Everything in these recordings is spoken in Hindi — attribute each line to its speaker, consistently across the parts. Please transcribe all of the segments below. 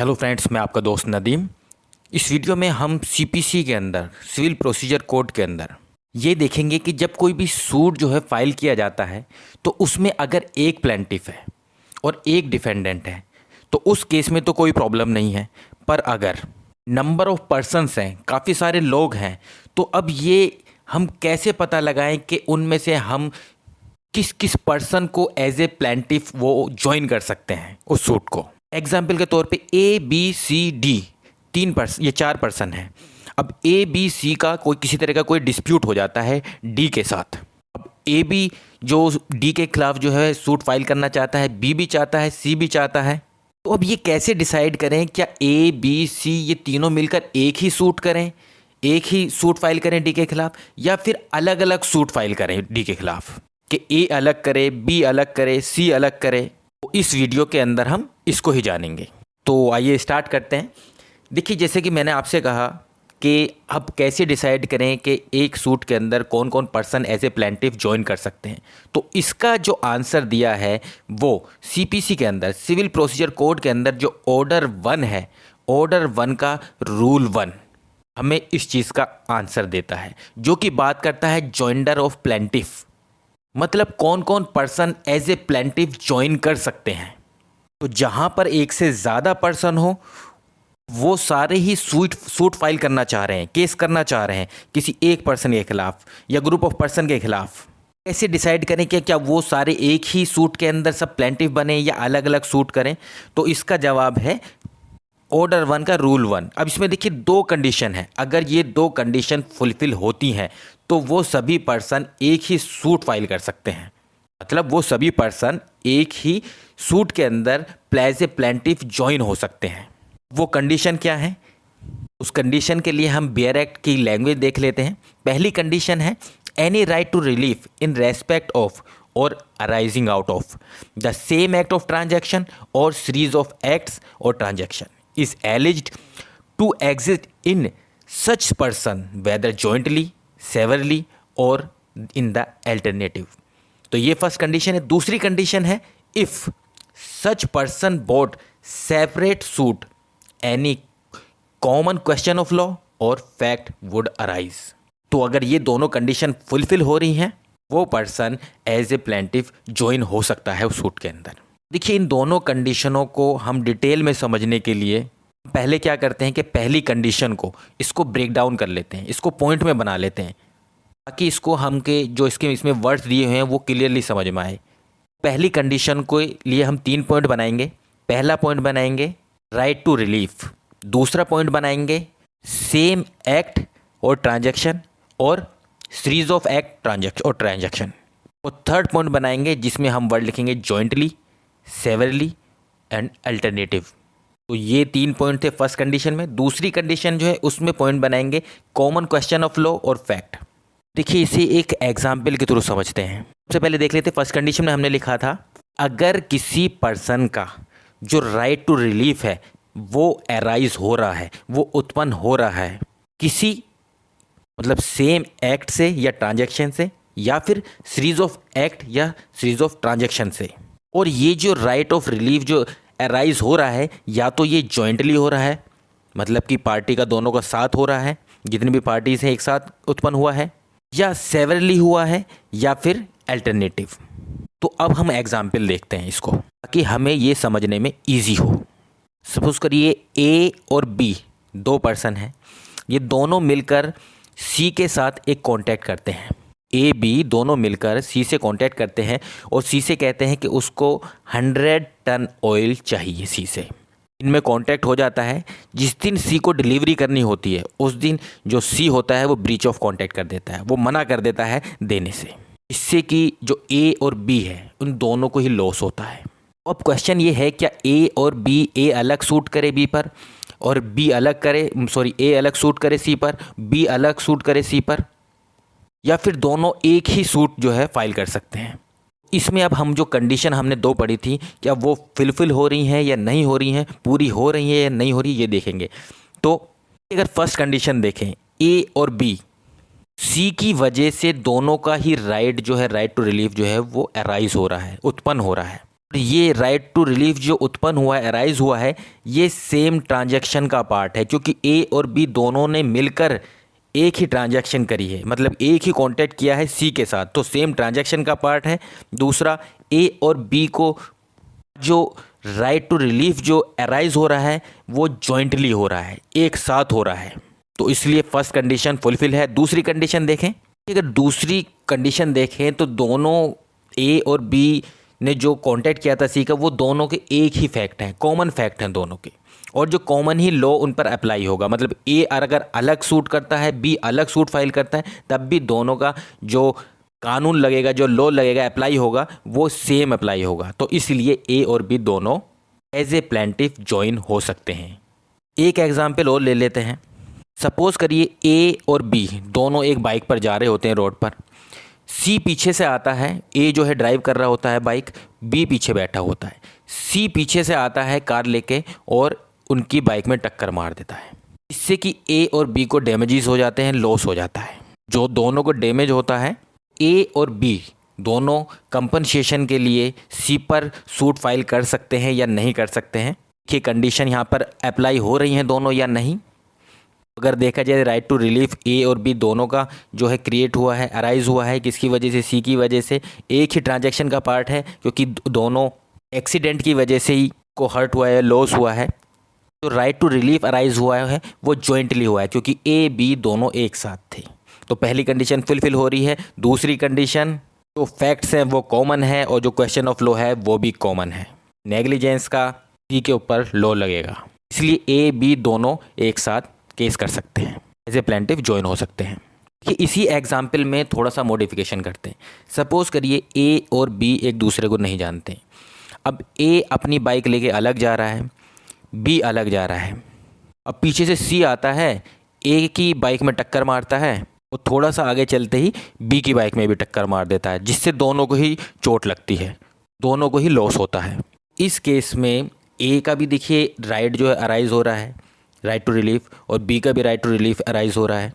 Speaker 1: हेलो फ्रेंड्स, मैं आपका दोस्त नदीम। इस वीडियो में हम सीपीसी के अंदर, सिविल प्रोसीजर कोड के अंदर ये देखेंगे कि जब कोई भी सूट जो है फाइल किया जाता है तो उसमें अगर एक प्लेंटिफ है और एक डिफेंडेंट है तो उस केस में तो कोई प्रॉब्लम नहीं है। पर अगर नंबर ऑफ पर्सन्स हैं, काफ़ी सारे लोग हैं, तो अब ये हम कैसे पता लगाएं कि उनमें से हम किस किस पर्सन को एज ए प्लेंटिफ वो ज्वाइन कर सकते हैं उस सूट को। एग्जाम्पल के तौर पे ए बी सी डी ये 4 पर्सन हैं। अब ए बी सी का किसी तरह का कोई डिस्प्यूट हो जाता है डी के साथ। अब ए बी जो डी के खिलाफ जो है सूट फाइल करना चाहता है, बी भी चाहता है, सी भी चाहता है। तो अब ये कैसे डिसाइड करें, क्या ए बी सी ये तीनों मिलकर एक ही सूट करें, एक ही सूट फाइल करें डी के खिलाफ, या फिर अलग अलग सूट फाइल करें डी के खिलाफ, कि ए अलग करे, बी अलग करे, सी अलग करे। तो इस वीडियो के अंदर हम इसको ही जानेंगे। तो आइए स्टार्ट करते हैं। देखिए, जैसे कि मैंने आपसे कहा कि अब कैसे डिसाइड करें कि एक सूट के अंदर कौन कौन person as a plaintiff join कर सकते हैं, तो इसका जो आंसर दिया है वो सीपीसी के अंदर, सिविल प्रोसीजर कोड के अंदर जो ऑर्डर 1 है, ऑर्डर 1 का रूल 1 हमें इस चीज़ का आंसर देता है, जो कि बात करता है जॉइंडर ऑफ प्लेंटिफ। मतलब कौन कौन person as a plaintiff join कर सकते हैं। तो जहां पर एक से ज़्यादा पर्सन हो वो सारे ही सूट फाइल करना चाह रहे हैं, केस करना चाह रहे हैं किसी एक पर्सन के खिलाफ या ग्रुप ऑफ पर्सन के खिलाफ। कैसे डिसाइड करें कि क्या वो सारे एक ही सूट के अंदर सब प्लेंटिफ बने या अलग अलग सूट करें। तो इसका जवाब है ऑर्डर 1 का रूल 1। अब इसमें देखिए 2 कंडीशन है। अगर ये 2 कंडीशन फुलफिल होती हैं तो वो सभी पर्सन एक ही सूट फाइल कर सकते हैं। मतलब वो सभी पर्सन एक ही सूट के अंदर एज ए प्लेंटिफ ज्वाइन हो सकते हैं। वो कंडीशन क्या है, उस कंडीशन के लिए हम बेयर एक्ट की लैंग्वेज देख लेते हैं। पहली कंडीशन है any right to relief in respect of or arising out of the same act of transaction or series of acts or transaction is alleged to exist in such person whether jointly, severally or in the alternative। तो ये फर्स्ट कंडीशन है। दूसरी कंडीशन है if such person brought separate suit any common question of law or fact would arise। तो अगर ये दोनों कंडीशन फुलफिल हो रही हैं वो person as a plaintiff join हो सकता है उस सूट के अंदर। देखिए, इन दोनों कंडीशनों को हम डिटेल में समझने के लिए पहले क्या करते हैं कि पहली कंडीशन को इसको ब्रेक डाउन कर लेते हैं, इसको पॉइंट में बना लेते हैं, ताकि इसको हमके जो इसमें वर्ड्स दिए हुए हैं वो क्लियरली समझ में आए। पहली कंडीशन को लिए हम 3 पॉइंट बनाएंगे। पहला पॉइंट बनाएंगे राइट टू रिलीफ, दूसरा पॉइंट बनाएंगे सेम एक्ट और transaction or series of act और ट्रांजैक्शन, और थर्ड पॉइंट बनाएंगे जिसमें हम वर्ड लिखेंगे जॉइंटली, सेवरली एंड अल्टरनेटिव। तो ये 3 पॉइंट थे फर्स्ट कंडीशन में। दूसरी कंडीशन जो है उसमें पॉइंट बनाएंगे कॉमन क्वेश्चन ऑफ लॉ और फैक्ट। देखिए, इसे एक एग्जाम्पल के थ्रू समझते हैं। सबसे पहले देख लेते हैं फर्स्ट कंडीशन में हमने लिखा था अगर किसी पर्सन का जो राइट टू रिलीफ है वो अराइज हो रहा है, वो उत्पन्न हो रहा है किसी मतलब सेम एक्ट से या ट्रांजैक्शन से या फिर सीरीज ऑफ एक्ट या सीरीज ऑफ ट्रांजैक्शन से, और ये जो राइट ऑफ रिलीफ जो अराइज हो रहा है या तो ये जॉइंटली हो रहा है, मतलब कि पार्टी का दोनों का साथ हो रहा है, जितनी भी पार्टीज हैं एक साथ उत्पन्न हुआ है, या सेवरली हुआ है, या फिर अल्टरनेटिव। तो अब हम एग्जाम्पल देखते हैं इसको ताकि हमें ये समझने में ईजी हो। सपोज करिए ए और बी 2 पर्सन हैं, ये दोनों मिलकर सी के साथ एक कॉन्टैक्ट करते हैं। ए बी दोनों मिलकर सी से कांटेक्ट करते हैं और सी से कहते हैं कि उसको 100 टन ऑयल चाहिए सी से। इनमें कांटेक्ट हो जाता है। जिस दिन सी को डिलीवरी करनी होती है उस दिन जो सी होता है वो ब्रीच ऑफ कांटेक्ट कर देता है, वो मना कर देता है देने से, इससे कि जो ए और बी है उन दोनों को ही लॉस होता है। अब क्वेश्चन ये है क्या ए और बी, ए अलग सूट करे बी पर और बी अलग करे, ए अलग सूट करे सी पर, बी अलग सूट करे सी पर, या फिर दोनों एक ही सूट जो है फाइल कर सकते हैं। इसमें अब हम जो कंडीशन हमने 2 पढ़ी थी क्या वो फुलफिल हो रही हैं या नहीं हो रही हैं, पूरी हो रही हैं या नहीं हो रही, ये देखेंगे। तो अगर फर्स्ट कंडीशन देखें ए और बी, सी की वजह से दोनों का ही राइट जो है, राइट टू रिलीफ जो है वो अराइज हो रहा है, उत्पन्न हो रहा है। ये राइट टू रिलीफ जो उत्पन्न हुआ है, अराइज हुआ है, ये सेम ट्रांजैक्शन का पार्ट है, क्योंकि ए और बी दोनों ने मिलकर एक ही ट्रांजैक्शन करी है, मतलब एक ही कांटेक्ट किया है सी के साथ, तो सेम ट्रांजैक्शन का पार्ट है। दूसरा, ए और बी को जो राइट टू रिलीफ जो अराइज हो रहा है वो जॉइंटली हो रहा है, एक साथ हो रहा है, तो इसलिए फर्स्ट कंडीशन फुलफिल है। दूसरी कंडीशन देखें, अगर दूसरी कंडीशन देखें तो दोनों ए और बी ने जो कांटेक्ट किया था सी का, वो दोनों के एक ही फैक्ट हैं, कॉमन फैक्ट हैं दोनों के, और जो कॉमन ही लॉ उन पर अप्लाई होगा। मतलब ए अगर अलग सूट करता है, बी अलग सूट फाइल करता है, तब भी दोनों का जो कानून लगेगा, जो लॉ लगेगा, अप्लाई होगा, वो सेम अप्लाई होगा। तो इसलिए ए और बी दोनों एज ए प्लेंटिफ ज्वाइन हो सकते हैं। एक एग्जाम्पल और ले लेते हैं। सपोज करिए ए और बी दोनों एक बाइक पर जा रहे होते हैं रोड पर। सी पीछे से आता है, ए जो है ड्राइव कर रहा होता है बाइक, बी पीछे बैठा होता है। सी पीछे से आता है कार लेके और उनकी बाइक में टक्कर मार देता है, इससे कि ए और बी को डैमेजेस हो जाते हैं, लॉस हो जाता है। जो दोनों को डैमेज होता है, ए और बी दोनों कंपनसेशन के लिए सी पर सूट फाइल कर सकते हैं या नहीं कर सकते हैं, कि कंडीशन यहाँ पर अप्लाई हो रही हैं दोनों या नहीं। अगर देखा जाए राइट टू रिलीफ ए और बी दोनों का जो है क्रिएट हुआ है, अराइज हुआ है, किसकी वजह से, सी की वजह से, एक ही ट्रांजैक्शन का पार्ट है, क्योंकि दोनों एक्सीडेंट की वजह से ही को हर्ट हुआ है, लॉस हुआ है। तो राइट टू रिलीफ अराइज हुआ है वो जॉइंटली हुआ है, क्योंकि ए बी दोनों एक साथ थे। तो पहली कंडीशन फुलफिल हो रही है। दूसरी कंडीशन, जो फैक्ट्स हैं वो कॉमन है और जो क्वेश्चन ऑफ लॉ है वो भी कॉमन है। नेग्लिजेंस का सी के ऊपर लॉ लगेगा, इसलिए ए बी दोनों एक साथ केस कर सकते हैं, एज ए प्लेंटिफ ज्वाइन हो सकते हैं। कि इसी एग्जाम्पल में थोड़ा सा मॉडिफिकेशन करते हैं। सपोज करिए ए और बी एक दूसरे को नहीं जानते। अब ए अपनी बाइक लेके अलग जा रहा है, बी अलग जा रहा है। अब पीछे से सी आता है, ए की बाइक में टक्कर मारता है, वो थोड़ा सा आगे चलते ही बी की बाइक में भी टक्कर मार देता है, जिससे दोनों को ही चोट लगती है, दोनों को ही लॉस होता है। इस केस में ए का भी देखिए राइट जो है अराइज हो रहा है, राइट टू रिलीफ, और बी का भी राइट टू रिलीफ अराइज हो रहा है।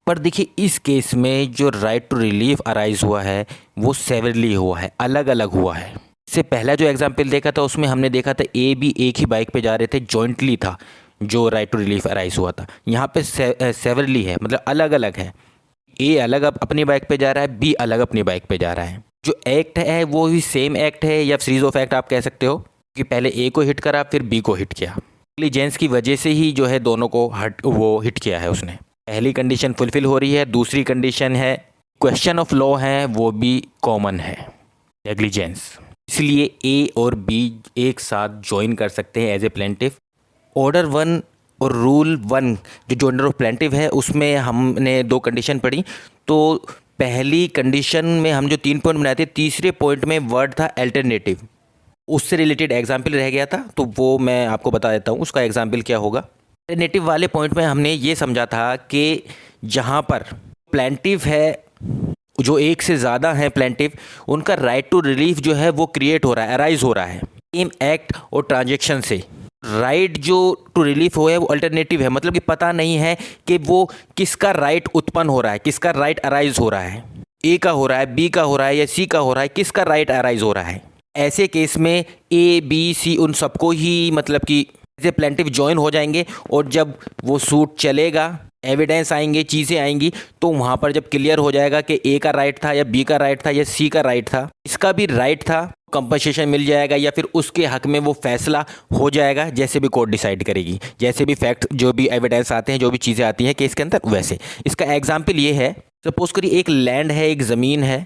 Speaker 1: पर देखिए इस केस में जो राइट टू रिलीफ अराइज हुआ है वो सेवरली हुआ है, अलग अलग हुआ है। इससे पहला जो एग्जाम्पल देखा था उसमें हमने देखा था ए बी एक ही बाइक पे जा रहे थे, जॉइंटली था जो राइट टू रिलीफ अराइज हुआ था। यहाँ पे सेवरली है, मतलब अलग अलग है। ए अलग अपनी बाइक पे जा रहा है, बी अलग अपनी बाइक पे जा रहा है। जो एक्ट है वो भी सेम एक्ट है, या सीरीज ऑफ एक्ट आप कह सकते हो, कि पहले ए को हिट करा फिर बी को हिट किया। नेग्लिजेंस की वजह से ही जो है दोनों को हिट किया है उसने। पहली कंडीशन फुलफिल हो रही है। दूसरी कंडीशन है, क्वेश्चन ऑफ लॉ है वो भी कॉमन है, नेग्लिजेंस, इसलिए ए और बी एक साथ ज्वाइन कर सकते हैं एज ए प्लेंटिफ। ऑर्डर 1 और रूल 1 जो जॉइंडर ऑफ प्लेंटिफ है उसमें हमने 2 कंडीशन पढ़ी। तो पहली कंडीशन में हम जो 3 पॉइंट बनाए थे, तीसरे पॉइंट में वर्ड था अल्टरनेटिव, उससे रिलेटेड एग्जाम्पल रह गया था, तो वो मैं आपको बता देता हूँ उसका एग्जाम्पल क्या होगा। अल्टरनेटिव वाले पॉइंट में हमने ये समझा था कि जहाँ पर प्लेंटिफ है, जो एक से ज़्यादा हैं प्लेंटिफ, उनका राइट टू रिलीफ जो है वो क्रिएट हो रहा है, अराइज हो रहा है सेम एक्ट और ट्रांजैक्शन से। राइट जो टू रिलीफ हो है वो अल्टरनेटिव है, मतलब कि पता नहीं है कि वो किसका राइट उत्पन्न हो रहा है, किसका राइट अराइज हो रहा है, ए का हो रहा है, बी का हो रहा है या सी का हो रहा है, किसका राइट अराइज हो रहा है। ऐसे केस में ए बी सी उन सबको ही मतलब कि एज ए प्लेंटिफ ज्वाइन हो जाएंगे, और जब वो सूट चलेगा, एविडेंस आएंगे, चीज़ें आएंगी, तो वहाँ पर जब क्लियर हो जाएगा कि ए का राइट था या बी का राइट था या सी का राइट था, इसका भी राइट था, कंपनसेशन मिल जाएगा या फिर उसके हक में वो फैसला हो जाएगा, जैसे भी कोर्ट डिसाइड करेगी, जैसे भी फैक्ट जो भी एविडेंस आते हैं, जो भी चीज़ें आती हैं केस के अंदर वैसे। इसका एग्जाम्पल ये है, सपोज करिए एक लैंड है, एक ज़मीन है,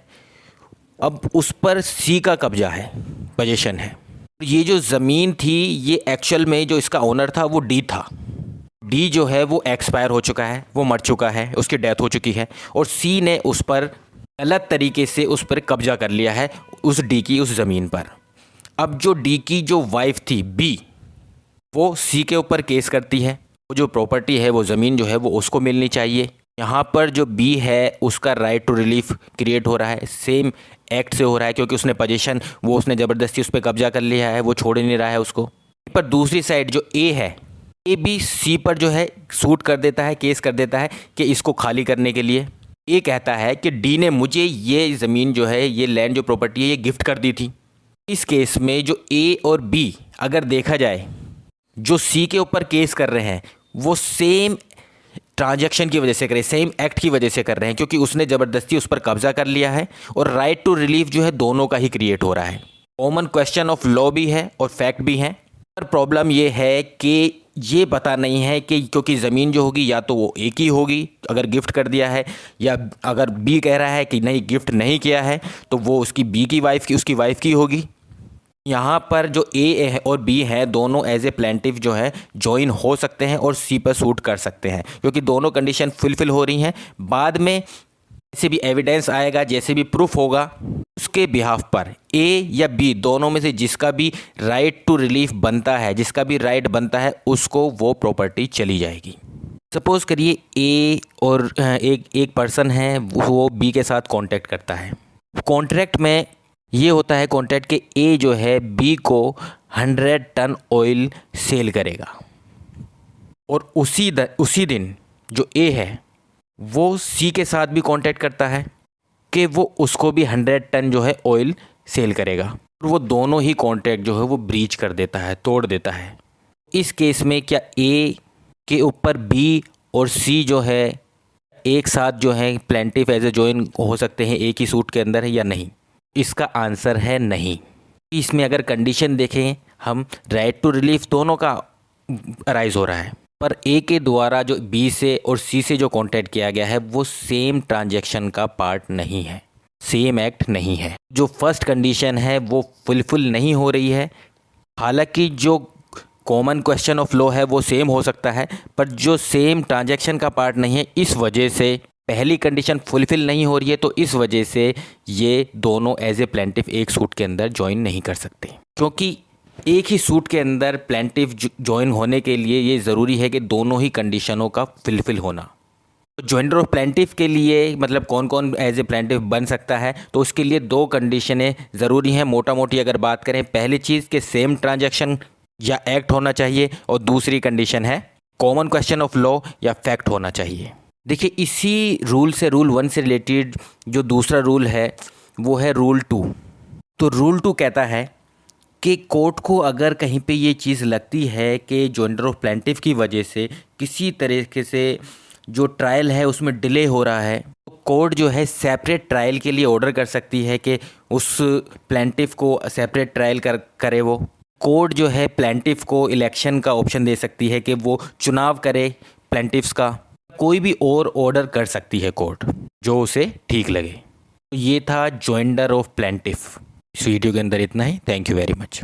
Speaker 1: अब उस पर सी का कब्जा है, पोजीशन है। ये जो ज़मीन थी ये एक्चुअल में जो इसका ओनर था वो डी था। डी जो है वो एक्सपायर हो चुका है, वो मर चुका है, उसकी डेथ हो चुकी है, और सी ने उस पर गलत तरीके से उस पर कब्जा कर लिया है, उस डी की उस ज़मीन पर। अब जो डी की जो वाइफ थी बी, वो सी के ऊपर केस करती है, वो जो प्रॉपर्टी है वो ज़मीन जो है वो उसको मिलनी चाहिए। यहाँ पर जो बी है उसका राइट टू रिलीफ क्रिएट हो रहा है, सेम एक्ट से हो रहा है, क्योंकि उसने पोजीशन वो उसने ज़बरदस्ती उस पर कब्जा कर लिया है, वो छोड़ नहीं रहा है उसको। पर दूसरी साइड जो ए है, ए बी सी पर जो है सूट कर देता है, केस कर देता है कि इसको खाली करने के लिए। ए कहता है कि डी ने मुझे ये ज़मीन जो है, ये लैंड जो प्रॉपर्टी है ये गिफ्ट कर दी थी, इस केस में जो ए और बी अगर देखा जाए, जो सी के ऊपर केस कर रहे हैं वो सेम ट्रांजैक्शन की वजह से कर रहे हैं, सेम एक्ट की वजह से कर रहे हैं, क्योंकि उसने ज़बरदस्ती उस पर कब्जा कर लिया है और राइट टू रिलीफ जो है दोनों का ही क्रिएट हो रहा है। कॉमन क्वेश्चन ऑफ लॉ भी है और फैक्ट भी है। पर प्रॉब्लम ये है कि ये पता नहीं है कि क्योंकि ज़मीन जो होगी या तो वो ए की होगी अगर गिफ्ट कर दिया है, या अगर बी कह रहा है कि नहीं गिफ्ट नहीं किया है तो वो उसकी बी की वाइफ की उसकी वाइफ की होगी। यहाँ पर जो ए और बी हैं दोनों एज ए प्लेंटिफ जो है ज्वाइन हो सकते हैं और सी पर सूट कर सकते हैं, क्योंकि दोनों कंडीशन फुलफिल हो रही हैं। बाद में जैसे भी एविडेंस आएगा, जैसे भी प्रूफ होगा, उसके बिहाफ पर ए या बी दोनों में से जिसका भी राइट टू रिलीफ बनता है, जिसका भी राइट बनता है, उसको वो प्रॉपर्टी चली जाएगी। सपोज़ करिए ए और एक पर्सन है, वो बी के साथ कॉन्टैक्ट करता है। कॉन्ट्रैक्ट में ये होता है कॉन्ट्रैक्ट के ए जो है बी को 100 टन ऑयल सेल करेगा, और उसी दिन जो ए है वो सी के साथ भी कॉन्टैक्ट करता है कि वो उसको भी 100 टन जो है ऑयल सेल करेगा, और वो दोनों ही कॉन्ट्रैक्ट जो है वो ब्रीच कर देता है, तोड़ देता है। इस केस में क्या ए के ऊपर बी और सी जो है एक साथ जो है प्लेंटिफ एज ए जॉइन हो सकते हैं एक ही सूट के अंदर, है या नहीं? इसका आंसर है नहीं। इसमें अगर कंडीशन देखें हम, राइट टू रिलीफ दोनों का अराइज हो रहा है, पर ए के द्वारा जो बी से और सी से जो कॉन्टैक्ट किया गया है वो सेम ट्रांजैक्शन का पार्ट नहीं है, सेम एक्ट नहीं है। जो फर्स्ट कंडीशन है वो फुलफिल नहीं हो रही है। हालांकि जो कॉमन क्वेश्चन ऑफ लॉ है वो सेम हो सकता है, पर जो सेम ट्रांजैक्शन का पार्ट नहीं है, इस वजह से पहली कंडीशन फुलफिल नहीं हो रही है, तो इस वजह से ये दोनों एज ए प्लेंटिफ एक सूट के अंदर ज्वाइन नहीं कर सकते। क्योंकि एक ही सूट के अंदर प्लेंटिफ ज्वाइन होने के लिए ये ज़रूरी है कि दोनों ही कंडीशनों का फुलफिल होना। ज्वाइंडर ऑफ प्लेंटिफ के लिए मतलब कौन कौन एज ए प्लेंटिफ बन सकता है, तो उसके लिए 2 कंडीशनें ज़रूरी हैं मोटा मोटी अगर बात करें। पहली चीज़ कि सेम ट्रांजैक्शन या एक्ट होना चाहिए, और दूसरी कंडीशन है कॉमन क्वेश्चन ऑफ लॉ या फैक्ट होना चाहिए। देखिए, इसी रूल से रूल 1 से रिलेटेड जो दूसरा रूल है वो है रूल 2। तो रूल 2 कहता है कि कोर्ट को अगर कहीं पे ये चीज़ लगती है कि ज्वाइंडर ऑफ प्लेंटिफ की वजह से किसी तरीके से जो ट्रायल है उसमें डिले हो रहा है, तो कोर्ट जो है सेपरेट ट्रायल के लिए ऑर्डर कर सकती है कि उस प्लेंटिफ को सेपरेट ट्रायल करे। वो कोर्ट जो है प्लेंटिफ को इलेक्शन का ऑप्शन दे सकती है कि वो चुनाव करे प्लेंटिफ्स का, कोई भी और ऑर्डर कर सकती है कोर्ट जो उसे ठीक लगे। तो ये था ज्वाइंडर ऑफ प्लेंटिफ। इस वीडियो के अंदर इतना ही। Thank you very much.